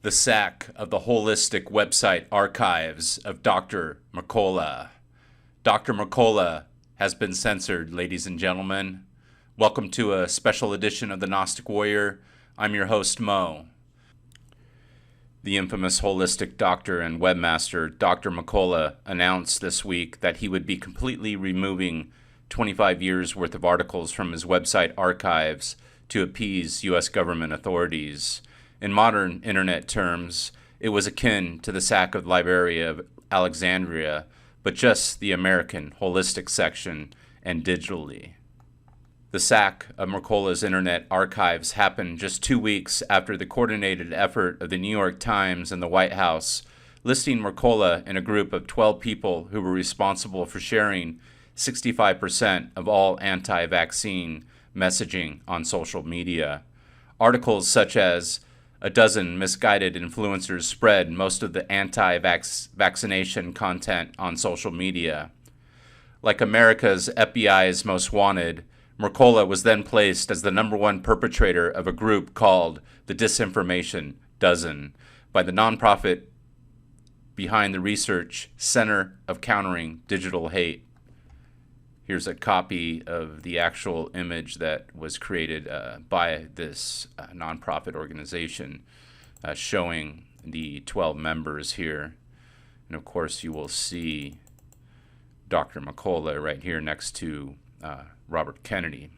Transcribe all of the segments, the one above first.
the sack of the holistic website archives of Dr. Mercola. Dr. Mercola has been censored, ladies and gentlemen. Welcome to a special edition of the Gnostic Warrior. I'm your host, Mo. The infamous holistic doctor and webmaster, Dr. Mercola, announced this week that he would be completely removing 25 years worth of articles from his website archives to appease U.S. government authorities. In modern internet terms, it was akin to the sack of the Library of Alexandria, but just the American holistic section and digitally. The sack of Mercola's internet archives happened just 2 weeks after the coordinated effort of the New York Times and the White House, listing Mercola in a group of 12 people who were responsible for sharing 65% of all anti-vaccine messaging on social media. Articles such as a dozen misguided influencers spread most of the anti-vaccination content on social media. Like America's FBI's Most Wanted, Mercola was then placed as the #1 perpetrator of a group called the Disinformation Dozen by the nonprofit behind the Research Center of Countering Digital Hate. Here's a copy of the actual image that was created by this nonprofit organization showing the 12 members here. And of course, you will see Dr. Mercola right here next to Robert Kennedy.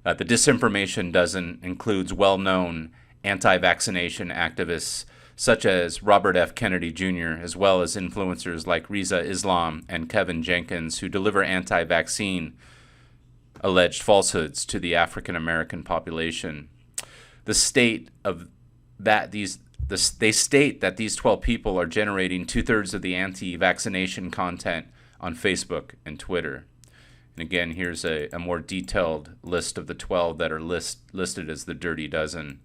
The Disinformation Dozen includes well-known anti-vaccination activists such as Robert F. Kennedy Jr., as well as influencers like Riza Islam and Kevin Jenkins, who deliver anti-vaccine alleged falsehoods to the African American population. They state that these 12 people are generating 2/3 of the anti-vaccination content on Facebook and Twitter. And again, here's a more detailed list of the 12 that are listed as the Dirty Dozen.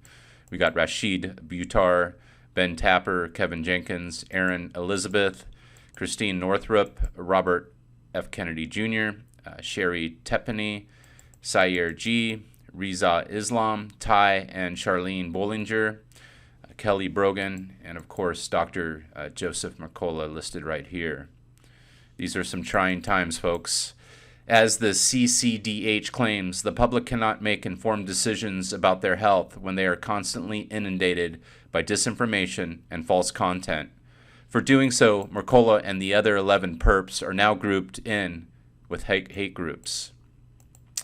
We got Rashid Buttar, Ben Tapper, Kevin Jenkins, Aaron Elizabeth, Christine Northrup, Robert F. Kennedy Jr., Sherry Tepany, Sayer G., Riza Islam, Ty and Charlene Bollinger, Kelly Brogan, and of course Dr. Joseph Mercola listed right here. These are some trying times, folks. As the CCDH claims, the public cannot make informed decisions about their health when they are constantly inundated by disinformation and false content. For doing so, Mercola and the other 11 perps are now grouped in with hate groups.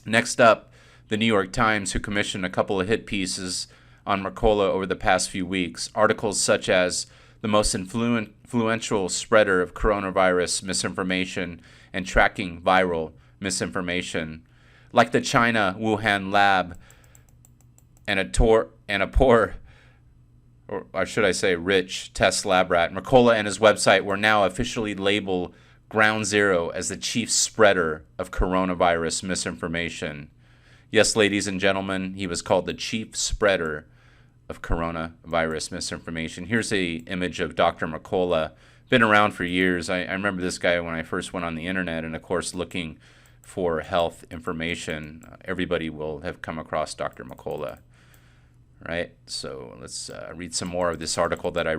Next up, the New York Times, who commissioned a couple of hit pieces on Mercola over the past few weeks. Articles such as the most influential spreader of coronavirus misinformation and tracking viral misinformation, like the China Wuhan lab and a poor, or should I say rich, test lab rat. Mercola and his website were now officially labeled Ground Zero as the chief spreader of coronavirus misinformation. Yes, ladies and gentlemen, he was called the chief spreader of coronavirus misinformation. Here's an image of Dr. Mercola. Been around for years. I remember this guy when I first went on the internet, and of course looking for health information. Everybody will have come across Dr. Mercola, right? So let's read some more of this article that I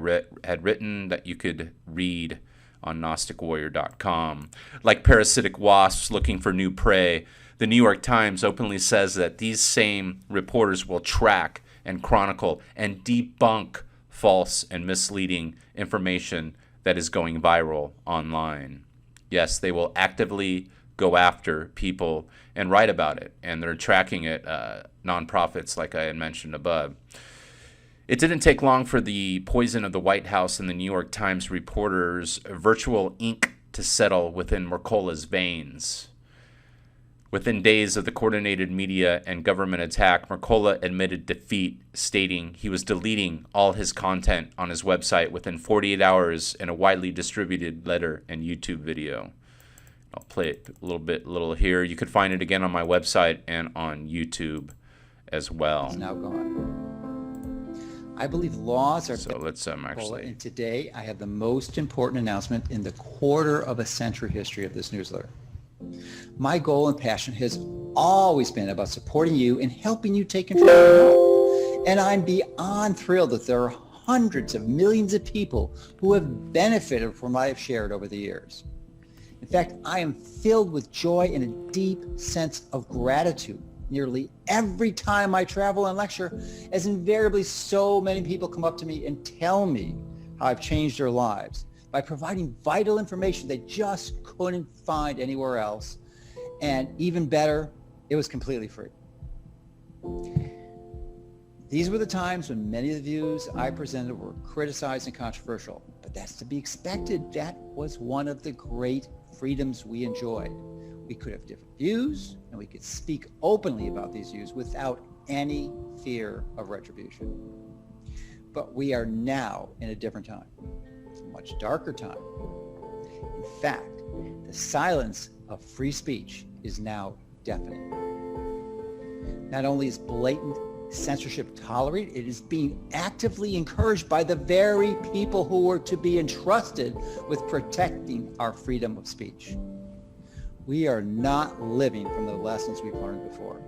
had written that you could read on GnosticWarrior.com. Like parasitic wasps looking for new prey, the New York Times openly says that these same reporters will track and chronicle and debunk false and misleading information that is going viral online. Yes, they will actively go after people and write about it, and they're tracking it, nonprofits like I had mentioned above. It didn't take long for the poison of the White House and the New York Times reporters' virtual ink to settle within Mercola's veins. Within days of the coordinated media and government attack, Mercola admitted defeat, stating he was deleting all his content on his website within 48 hours in a widely distributed letter and YouTube video. I'll play it a little here. You could find it again on my website and on YouTube as well. It's now gone. I believe laws are... So let's actually... And today I have the most important announcement in the quarter-of-a-century history of this newsletter. My goal and passion has always been about supporting you and helping you take control of your health. And I'm beyond thrilled that there are hundreds of millions of people who have benefited from what I have shared over the years. In fact, I am filled with joy and a deep sense of gratitude nearly every time I travel and lecture, as invariably so many people come up to me and tell me how I've changed their lives by providing vital information they just couldn't find anywhere else. And even better, it was completely free. These were the times when many of the views I presented were criticized and controversial, but that's to be expected. That was one of the great freedoms we enjoyed. We could have different views, and we could speak openly about these views without any fear of retribution. But we are now in a different time, a much darker time. In fact, the silence of free speech is now deafening. Not only is blatant censorship tolerated, it is being actively encouraged by the very people who were to be entrusted with protecting our freedom of speech. We are not living from the lessons we've learned before.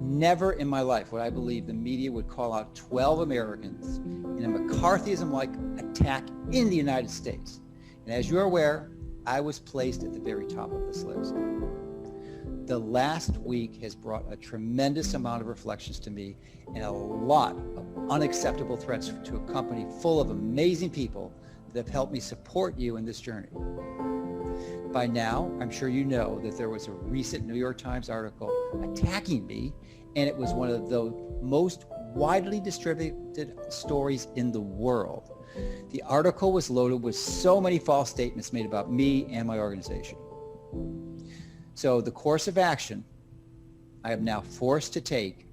Never in my life would I believe the media would call out 12 Americans in a McCarthyism-like attack in the United States. And as you're aware, I was placed at the very top of this list. The last week has brought a tremendous amount of reflections to me and a lot of unacceptable threats to a company full of amazing people that have helped me support you in this journey. By now, I'm sure you know that there was a recent New York Times article attacking me, and it was one of the most widely distributed stories in the world. The article was loaded with so many false statements made about me and my organization. So the course of action I am now forced to take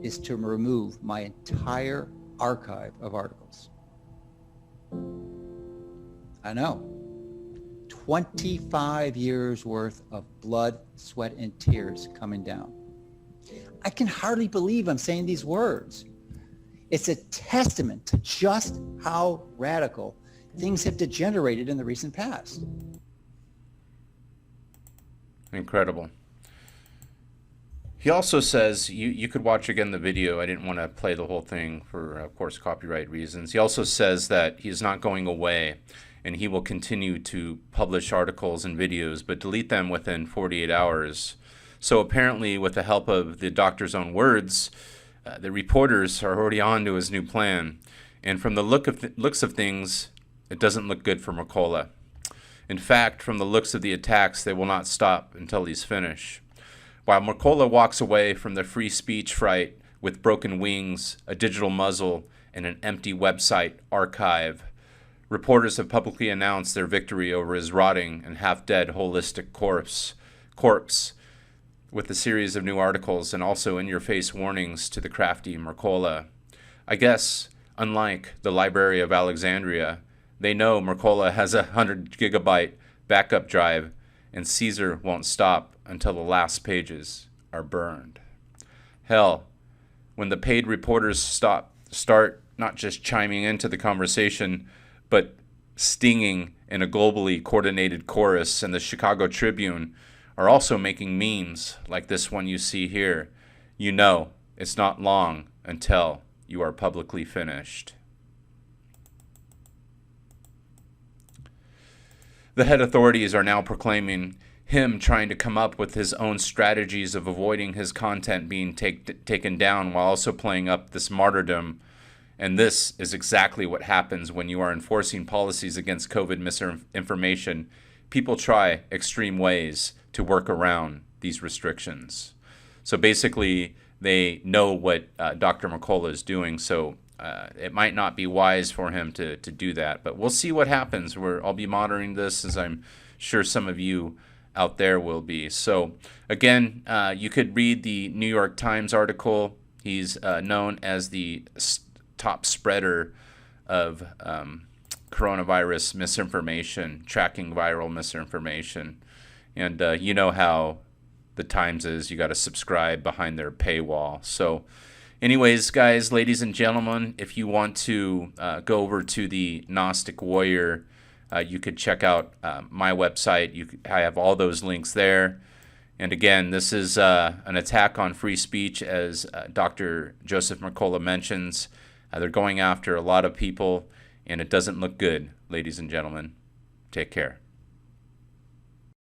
is to remove my entire archive of articles. I know. 25 years worth of blood, sweat, and tears coming down. I can hardly believe I'm saying these words. It's a testament to just how radical things have degenerated in the recent past. Incredible. He also says, you could watch again the video. I didn't want to play the whole thing for, of course, copyright reasons. He also says that he's not going away and he will continue to publish articles and videos, but delete them within 48 hours. So apparently, with the help of the doctor's own words, the reporters are already on to his new plan. And from the looks of things, it doesn't look good for Mercola. In fact, from the looks of the attacks, they will not stop until he's finished. While Mercola walks away from the free speech fright with broken wings, a digital muzzle, and an empty website archive, reporters have publicly announced their victory over his rotting and half-dead holistic corpse with a series of new articles and also in-your-face warnings to the crafty Mercola. I guess, unlike the Library of Alexandria, they know Mercola has a 100-gigabyte backup drive, and Caesar won't stop until the last pages are burned. Hell, when the paid reporters start not just chiming into the conversation, but stinging in a globally coordinated chorus, and the Chicago Tribune are also making memes like this one you see here, you know it's not long until you are publicly finished. The head authorities are now proclaiming him trying to come up with his own strategies of avoiding his content being taken down while also playing up this martyrdom. And this is exactly what happens when you are enforcing policies against COVID misinformation. People try extreme ways to work around these restrictions. So basically, they know what Dr. Mercola is doing, so it might not be wise for him to do that. But we'll see what happens. I'll be monitoring this, as I'm sure some of you out there will be. So again, you could read the New York Times article. He's known as the top spreader of coronavirus misinformation, tracking viral misinformation. And you know how the Times is. You got to subscribe behind their paywall. So anyways, guys, ladies and gentlemen, if you want to go over to the Gnostic Warrior, you could check out my website. I have all those links there. And again, this is an attack on free speech, as Dr. Joseph Mercola mentions. They're going after a lot of people, and it doesn't look good, ladies and gentlemen. Take care.